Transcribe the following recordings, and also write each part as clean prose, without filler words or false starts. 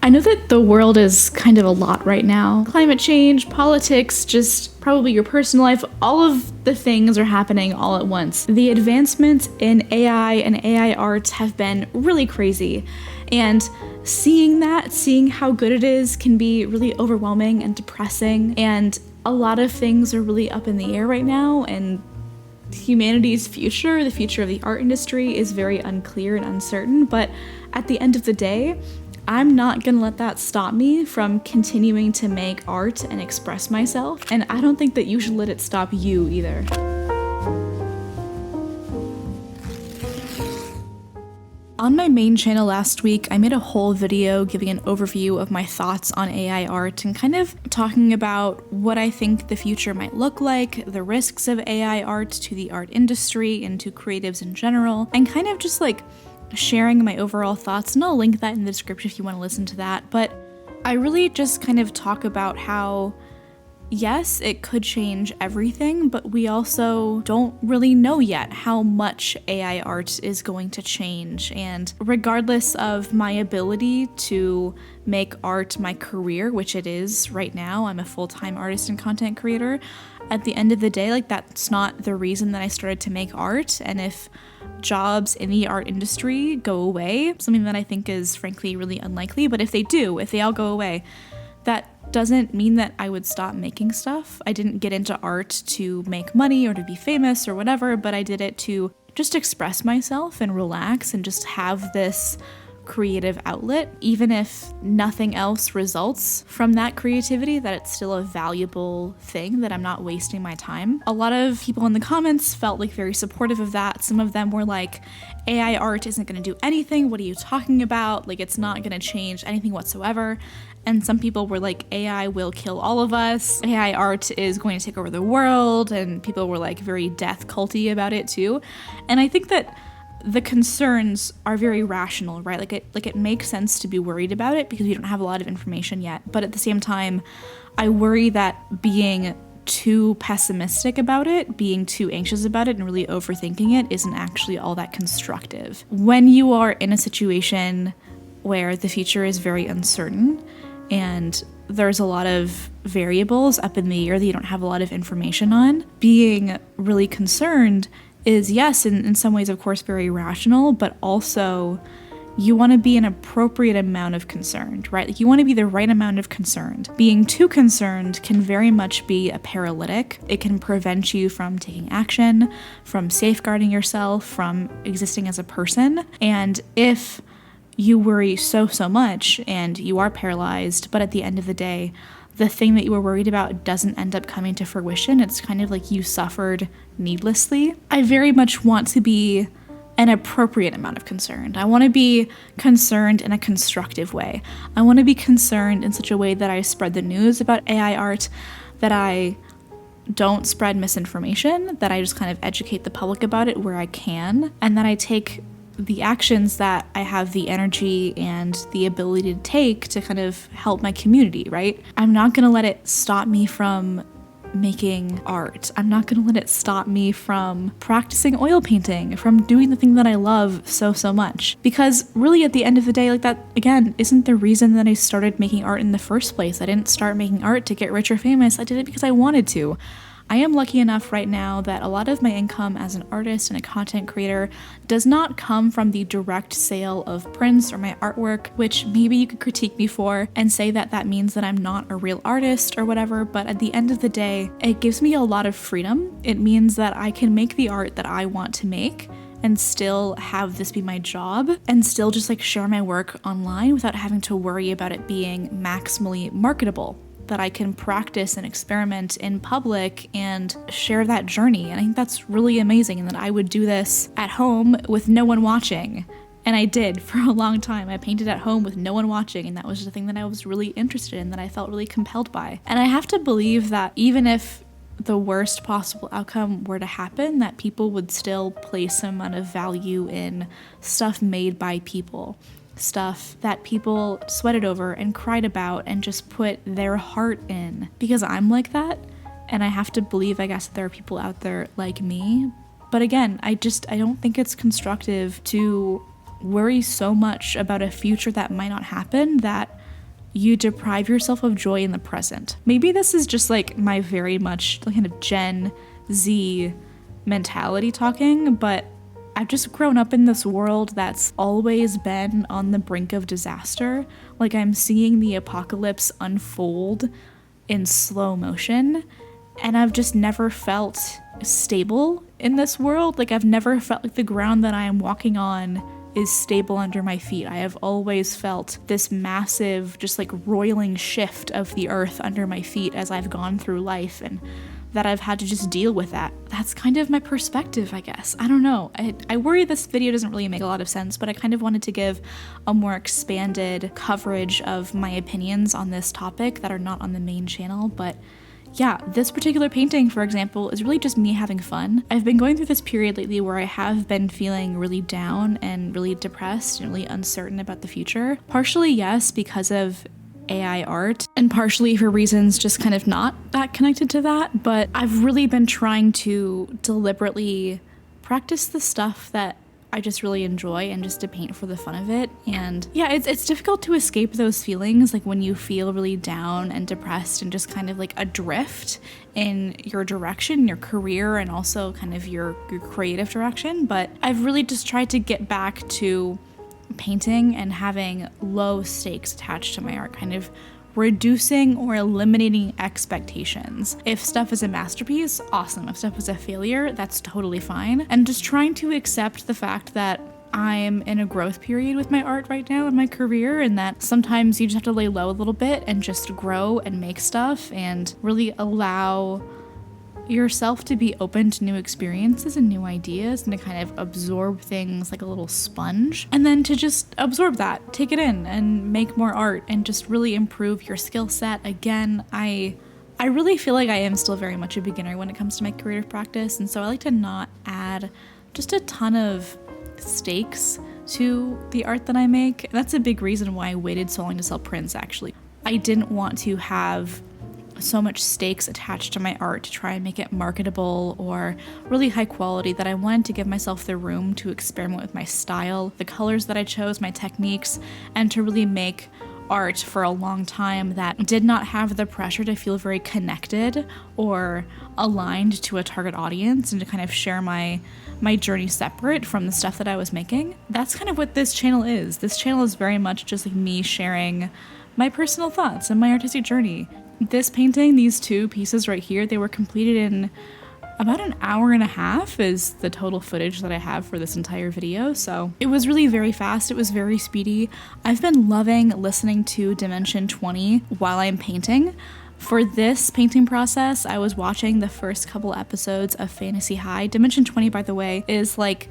I know that the world is kind of a lot right now. Climate change, politics, just probably your personal life, all of the things are happening all at once. The advancements in AI and AI art have been really crazy. And seeing how good it is can be really overwhelming and depressing. And a lot of things are really up in the air right now, and humanity's future, the future of the art industry, is very unclear and uncertain. But at the end of the day, I'm not gonna let that stop me from continuing to make art and express myself, and I don't think that you should let it stop you either. On my main channel last week, I made a whole video giving an overview of my thoughts on AI art and kind of talking about what I think the future might look like, the risks of AI art to the art industry and to creatives in general, and kind of just like sharing my overall thoughts, and I'll link that in the description if you want to listen to that. But I really just kind of talk about how, yes, it could change everything, but we also don't really know yet how much AI art is going to change. And regardless of my ability to make art my career, which it is right now, I'm a full-time artist and content creator, at the end of the day, like, that's not the reason that I started to make art. And if jobs in the art industry go away, something that I think is frankly really unlikely, but if they do, if they all go away, that doesn't mean that I would stop making stuff. I didn't get into art to make money or to be famous or whatever, but I did it to just express myself and relax and just have this creative outlet. Even if nothing else results from that creativity, that it's still a valuable thing, that I'm not wasting my time. A lot of people in the comments felt like very supportive of that. Some of them were like, AI art isn't going to do anything. What are you talking about? Like, it's not going to change anything whatsoever. And some people were like, AI will kill all of us. AI art is going to take over the world. And people were like very death culty about it too. And I think that the concerns are very rational, right? Like it makes sense to be worried about it because we don't have a lot of information yet. But at the same time, I worry that being too pessimistic about it, being too anxious about it, and really overthinking it isn't actually all that constructive. When you are in a situation where the future is very uncertain and there's a lot of variables up in the air that you don't have a lot of information on, being really concerned is, yes, in some ways, of course, very rational, but also you want to be an appropriate amount of concerned, right? Like, you want to be the right amount of concerned. Being too concerned can very much be a paralytic. It can prevent you from taking action, from safeguarding yourself, from existing as a person. And if you worry so much and you are paralyzed, but at the end of the day, the thing that you were worried about doesn't end up coming to fruition, it's kind of like you suffered needlessly. I very much want to be an appropriate amount of concerned. I want to be concerned in a constructive way. I want to be concerned in such a way that I spread the news about AI art, that I don't spread misinformation, that I just kind of educate the public about it where I can, and that I take the actions that I have the energy and the ability to take to kind of help my community, right? I'm not gonna let it stop me from making art. I'm not gonna let it stop me from practicing oil painting, from doing the thing that I love so much. Because really, at the end of the day, like, that, again, isn't the reason that I started making art in the first place. I didn't start making art to get rich or famous. I did it because I wanted to. I am lucky enough right now that a lot of my income as an artist and a content creator does not come from the direct sale of prints or my artwork, which maybe you could critique me for and say that that means that I'm not a real artist or whatever, but at the end of the day, it gives me a lot of freedom. It means that I can make the art that I want to make and still have this be my job and still just like share my work online without having to worry about it being maximally marketable. That I can practice and experiment in public and share that journey. And I think that's really amazing, and that I would do this at home with no one watching. And I did for a long time. I painted at home with no one watching, and that was the thing that I was really interested in, that I felt really compelled by. And I have to believe that even if the worst possible outcome were to happen, that people would still place some amount of value in stuff made by people. Stuff that people sweated over and cried about and just put their heart in. Because I'm like that, and I have to believe, I guess, that there are people out there like me. But again, I don't think it's constructive to worry so much about a future that might not happen, that you deprive yourself of joy in the present. Maybe this is just like my very much kind of Gen Z mentality talking, but I've just grown up in this world that's always been on the brink of disaster. Like, I'm seeing the apocalypse unfold in slow motion, and I've just never felt stable in this world. Like, I've never felt like the ground that I am walking on is stable under my feet. I have always felt this massive, just like roiling shift of the earth under my feet as I've gone through life, and that I've had to just deal with that. That's kind of my perspective, I guess. I don't know. I worry this video doesn't really make a lot of sense, but I kind of wanted to give a more expanded coverage of my opinions on this topic that are not on the main channel. But yeah, this particular painting, for example, is really just me having fun. I've been going through this period lately where I have been feeling really down and really depressed and really uncertain about the future. Partially, yes, because of AI art, and partially for reasons just kind of not that connected to that, but I've really been trying to deliberately practice the stuff that I just really enjoy and just to paint for the fun of it. And yeah, it's difficult to escape those feelings, like when you feel really down and depressed and just kind of like adrift in your direction, your career, and also kind of your creative direction. But I've really just tried to get back to painting and having low stakes attached to my art, kind of reducing or eliminating expectations. If stuff is a masterpiece, awesome. If stuff is a failure, that's totally fine. And just trying to accept the fact that I'm in a growth period with my art right now in my career, and that sometimes you just have to lay low a little bit and just grow and make stuff and really allow yourself to be open to new experiences and new ideas, and to kind of absorb things like a little sponge, and then to just absorb that, take it in, and make more art and just really improve your skill set. Again, I really feel like I am still very much a beginner when it comes to my creative practice, and so I like to not add just a ton of stakes to the art that I make. That's a big reason why I waited so long to sell prints, actually. I didn't want to have so much stakes attached to my art to try and make it marketable or really high quality, that I wanted to give myself the room to experiment with my style, the colors that I chose, my techniques, and to really make art for a long time that did not have the pressure to feel very connected or aligned to a target audience, and to kind of share my journey separate from the stuff that I was making. That's kind of what this channel is. This channel is very much just like me sharing my personal thoughts and my artistic journey. This painting, these two pieces right here, they were completed in about an hour and a half is the total footage that I have for this entire video. So it was really very fast. It was very speedy. I've been loving listening to Dimension 20 while I'm painting. For this painting process, I was watching the first couple episodes of Fantasy High. Dimension 20, by the way, is like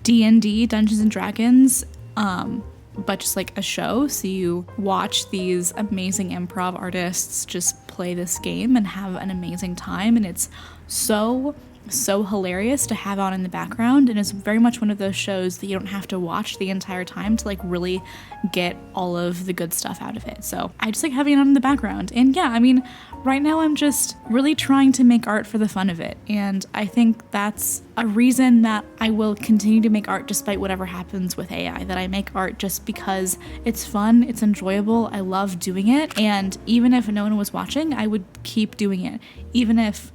D&D, Dungeons and Dragons, but just like a show. So you watch these amazing improv artists just play this game and have an amazing time, and it's so hilarious to have on in the background, and it's very much one of those shows that you don't have to watch the entire time to like really get all of the good stuff out of it. So I just like having it on in the background. And yeah, I mean, right now I'm just really trying to make art for the fun of it, and I think that's a reason that I will continue to make art despite whatever happens with AI, that I make art just because it's fun, it's enjoyable, I love doing it, and even if no one was watching, I would keep doing it. Even if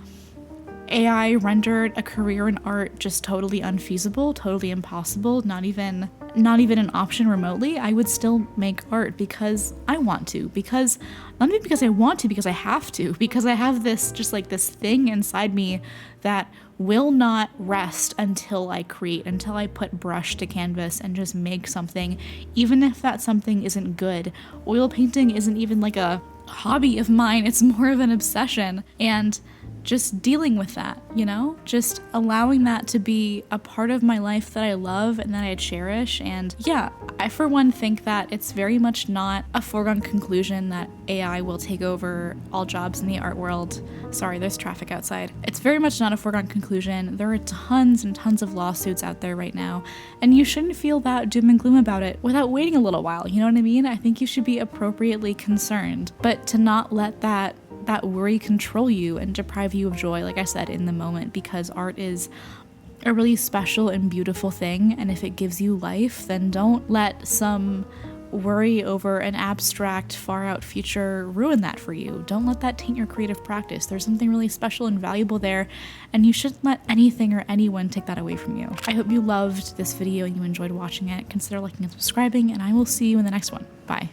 AI rendered a career in art just totally unfeasible, totally impossible, not even an option remotely, I would still make art because I want to, because not even because I want to, because I have to, because I have this just like this thing inside me that will not rest until I create, until I put brush to canvas and just make something, even if that something isn't good. Oil painting isn't even like a hobby of mine, it's more of an obsession, and just dealing with that, you know, just allowing that to be a part of my life that I love and that I cherish. And yeah, I for one think that it's very much not a foregone conclusion that AI will take over all jobs in the art world. Sorry, there's traffic outside. It's very much not a foregone conclusion. There are tons and tons of lawsuits out there right now, and you shouldn't feel that doom and gloom about it without waiting a little while, you know what I mean? I think you should be appropriately concerned, but to not let that worry control you and deprive you of joy, like I said, in the moment, because art is a really special and beautiful thing, and if it gives you life, then don't let some worry over an abstract, far out future ruin that for you. Don't let that taint your creative practice. There's something really special and valuable there, and you shouldn't let anything or anyone take that away from you. I hope you loved this video and you enjoyed watching it. Consider liking and subscribing, and I will see you in the next one. Bye.